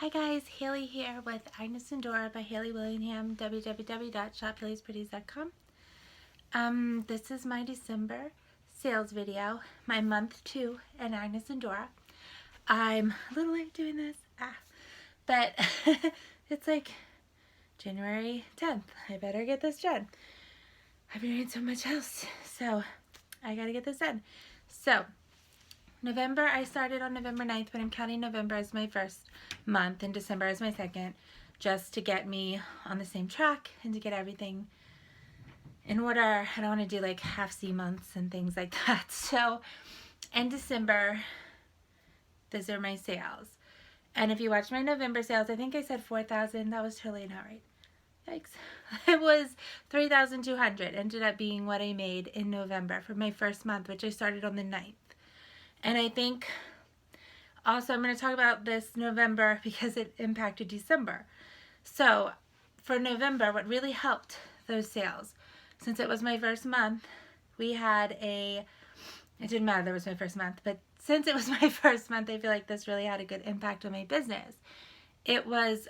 Hi guys, Haley here with Agnes and Dora by Haley Willingham, www.shophaley'spretties.com. This is my December sales video, my month 2 in Agnes and Dora. I'm a little late doing this, but it's like January 10th. I better get this done. I've been doing so much else, so I gotta get this done. So, November, I started on November 9th, but I'm counting November as my first month and December as my second, just to get me on the same track and to get everything in order. I don't want to do like half-C months and things like that. So in December, those are my sales. And if you watch my November sales, I think I said 4,000. That was totally not right. Yikes. It was 3,200. Ended up being what I made in November for my first month, which I started on the 9th. And I think also I'm going to talk about this November because it impacted December. So for November, what really helped those sales, since it was my first month, we had it didn't matter that it was my first month, but since it was my first month, I feel like this really had a good impact on my business. It was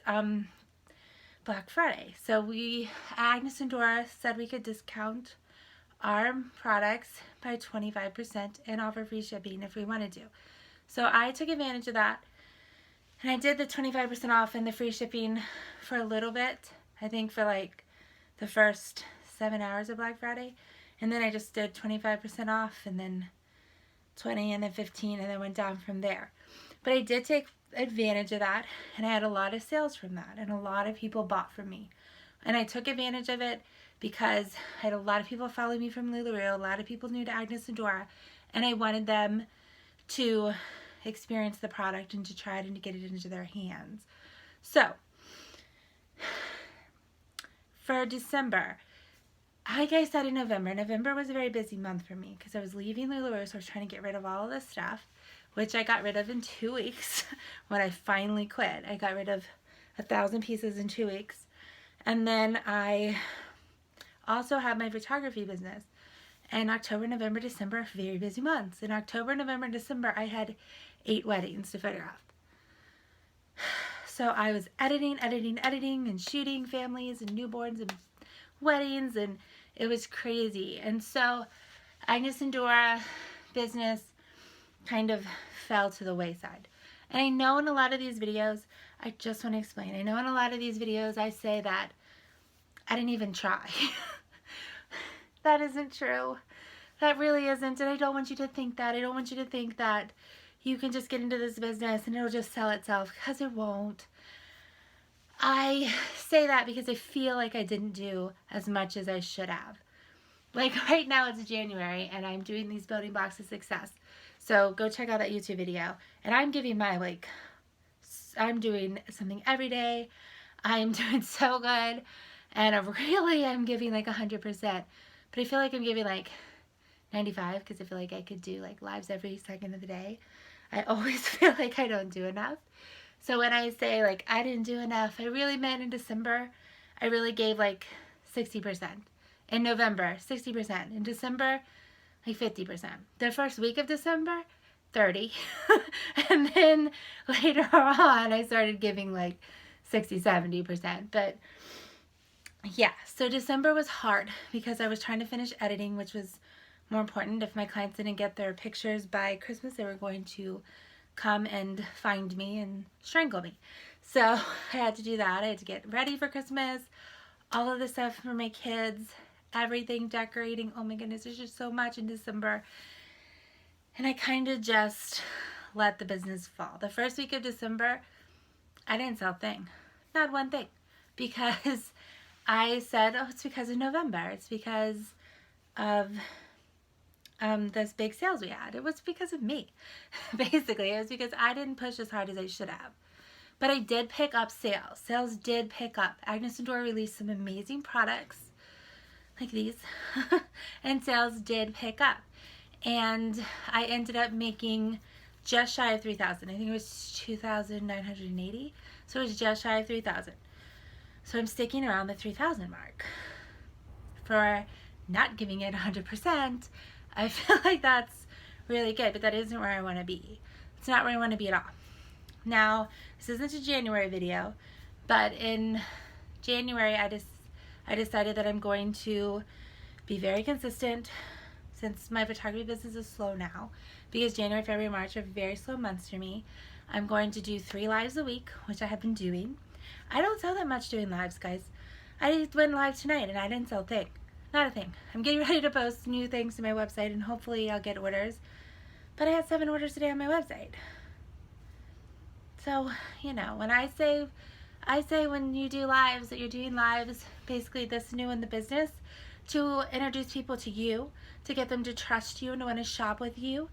Black Friday. So Agnes and Dora said we could discount our products by 25% and offer free shipping if we wanted to. So I took advantage of that, and I did the 25% off and the free shipping for a little bit. I think for like the first 7 hours of Black Friday, and then I just did 25% off and then 20 and then 15 and then went down from there. But I did take advantage of that, and I had a lot of sales from that, and a lot of people bought from me, and I took advantage of it because I had a lot of people follow me from LuLaRoe, a lot of people new to Agnes and Dora, and I wanted them to experience the product and to try it and to get it into their hands. So, for December, like I said in November was a very busy month for me because I was leaving LuLaRoe, so I was trying to get rid of all of this stuff, which I got rid of in 2 weeks when I finally quit. I got rid of 1,000 pieces in 2 weeks. And then I also had my photography business. And October, November, December, very busy months. In October, November, December, I had 8 weddings to photograph. So I was editing, and shooting families and newborns and weddings, and it was crazy. And so Agnes and Dora business kind of fell to the wayside. And I know in a lot of these videos, I just want to explain, I know in a lot of these videos I say that I didn't even try. That isn't true. That really isn't, and I don't want you to think that. I don't want you to think that you can just get into this business and it'll just sell itself, because it won't. I say that because I feel like I didn't do as much as I should have. Like right now it's January and I'm doing these building blocks of success. So go check out that YouTube video. And I'm giving I'm doing something every day. I'm doing so good. And I'm giving like 100%. But I feel like I'm giving like 95 because I feel like I could do like lives every second of the day. I always feel like I don't do enough. So when I say like I didn't do enough, I really meant in December, I really gave like 60%. In November, 60%. In December, like 50%. The first week of December, 30. And then later on, I started giving like 60, 70%. But yeah, so December was hard because I was trying to finish editing, which was more important. If my clients didn't get their pictures by Christmas, they were going to come and find me and strangle me. So I had to do that. I had to get ready for Christmas, all of the stuff for my kids, everything, decorating. Oh my goodness, there's just so much in December. And I kind of just let the business fall. The first week of December, I didn't sell a thing. Not one thing. Because I said, oh, it's because of November. It's because of those big sales we had. It was because of me. Basically, it was because I didn't push as hard as I should have. But I did pick up sales. Sales did pick up. Agnes and Dora released some amazing products like these. And sales did pick up. And I ended up making just shy of 3,000. I think it was 2,980. So it was just shy of 3,000. So I'm sticking around the 3,000 mark. For not giving it 100%, I feel like that's really good, but that isn't where I want to be. It's not where I want to be at all. Now, this isn't a January video, but in January I decided that I'm going to be very consistent since my photography business is slow now, because January, February, March are very slow months for me. I'm going to do 3 lives a week, which I have been doing. I don't sell that much doing lives, guys. I went live tonight and I didn't sell a thing. Not a thing. I'm getting ready to post new things to my website and hopefully I'll get orders. But I had 7 orders today on my website. So, you know, when I say when you do lives that you're doing lives, basically this new in the business, to introduce people to you, to get them to trust you and to want to shop with you,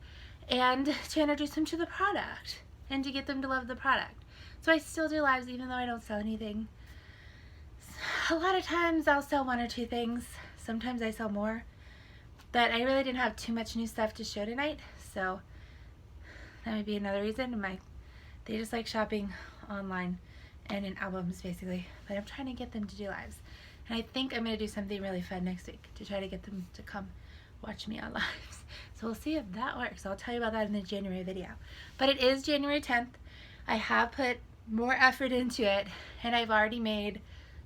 and to introduce them to the product and to get them to love the product. So I still do lives even though I don't sell anything. A lot of times I'll sell 1 or 2 things. Sometimes I sell more. But I really didn't have too much new stuff to show tonight, so that might be another reason. They just like shopping online and in albums basically. But I'm trying to get them to do lives. And I think I'm going to do something really fun next week to try to get them to come watch me on lives. So we'll see if that works. I'll tell you about that in the January video. But it is January 10th. I have put more effort into it and I've already made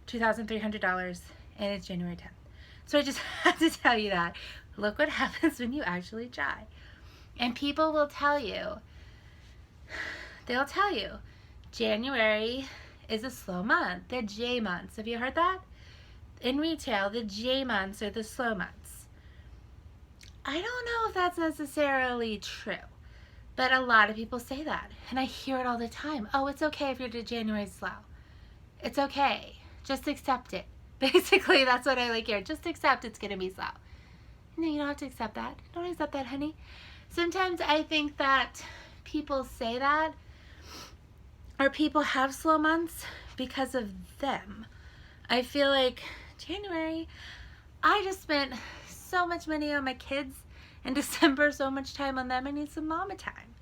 $2,300 and it's January 10th. So I just have to tell you that. Look what happens when you actually try. And people will tell you, they'll tell you, January is a slow month. The J months. Have you heard that? In retail, the J months are the slow months. I don't know if that's necessarily true, but a lot of people say that. And I hear it all the time. Oh, it's okay if your January is slow. It's okay. Just accept it. Basically, that's what I like here. Just accept it's going to be slow. No, you don't have to accept that. Don't accept that, honey. Sometimes I think that people say that, or people have slow months because of them. I feel like January, I just spent so much money on my kids. In December, so much time on them. I need some mama time.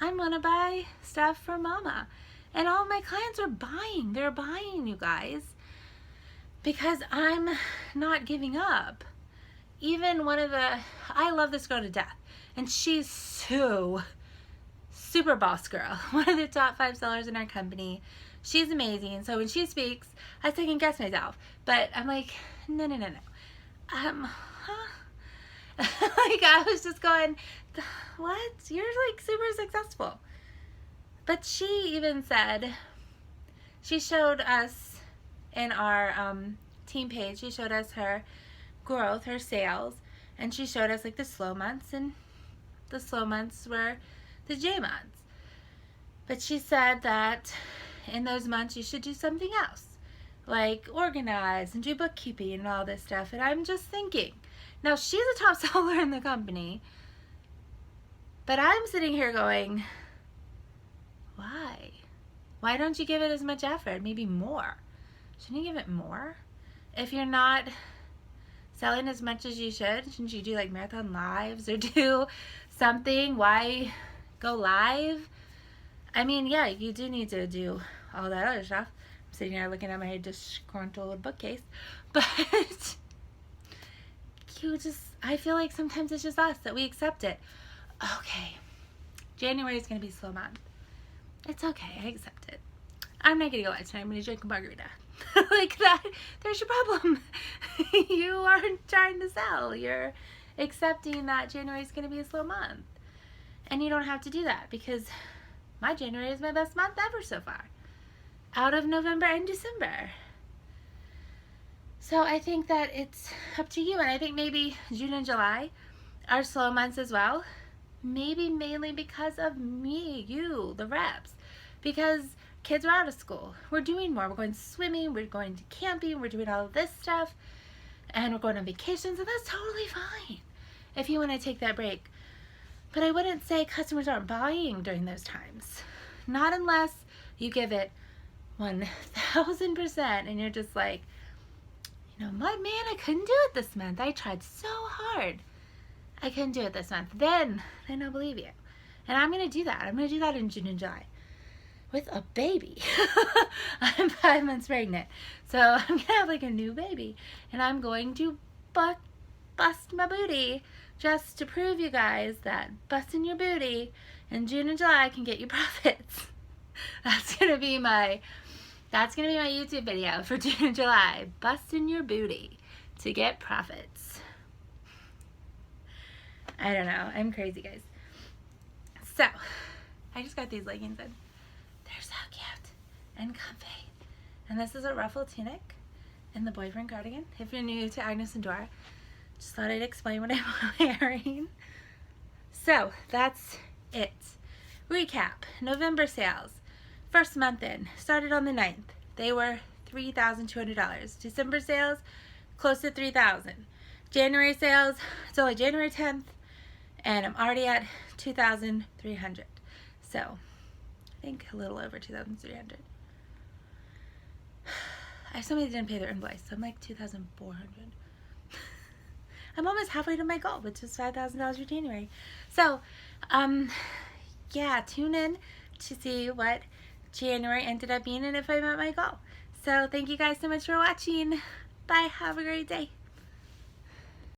I'm going to buy stuff for mama. And all my clients are buying. They're buying, you guys. Because I'm not giving up. Even I love this girl to death. And she's so super boss girl. One of the top 5 sellers in our company. She's amazing. So when she speaks, I second guess myself. But I'm like, no. Like I was just going, what? You're like super successful. But she even said, she showed us in our team page, she showed us her growth, her sales, and she showed us like the slow months, and the slow months were the J months. But she said that in those months you should do something else, like organize and do bookkeeping and all this stuff. And I'm just thinking, now she's a top seller in the company, but I'm sitting here going, why? Why don't you give it as much effort? Maybe more. Shouldn't you give it more? If you're not selling as much as you shouldn't you do like marathon lives or do something? Why go live? I mean, yeah, you do need to do all that other stuff. I'm sitting here looking at my disgruntled bookcase. But I feel like sometimes it's just us that we accept it. Okay, January is going to be a slow month. It's okay, I accept it. I'm not going to go out tonight. I'm going to drink a margarita. Like that, there's your problem. You aren't trying to sell. You're accepting that January is going to be a slow month. And you don't have to do that because my January is my best month ever so far. Out of November and December. So I think that it's up to you. And I think maybe June and July are slow months as well. Maybe mainly because of me, you, the reps. Because kids are out of school. We're doing more. We're going swimming. We're going to camping. We're doing all of this stuff. And we're going on vacations. And that's totally fine if you want to take that break. But I wouldn't say customers aren't buying during those times. Not unless you give it 1,000% and you're just like, you know what, man, I couldn't do it this month. I tried so hard. I couldn't do it this month. Then I'll believe you. And I'm going to do that. I'm going to do that in June and July. With a baby. I'm 5 months pregnant. So I'm going to have like a new baby. And I'm going to bust my booty just to prove you guys that busting your booty in June and July can get you profits. That's gonna be my YouTube video for June and July. Busting your booty to get profits. I don't know. I'm crazy, guys. So, I just got these leggings in. They're so cute and comfy. And this is a ruffled tunic and the boyfriend cardigan. If you're new to Agnes and Dora, just thought I'd explain what I'm wearing. So, that's it. Recap. November sales. First month in. Started on the 9th. They were $3,200. December sales, close to $3,000. January sales, it's only January 10th, and I'm already at $2,300. So, I think a little over $2,300. Somebody didn't pay their invoice, so I'm like $2,400. I'm almost halfway to my goal, which is $5,000 for January. So, yeah, tune in to see what January ended up being and if I met my goal. So, thank you guys so much for watching. Bye. Have a great day.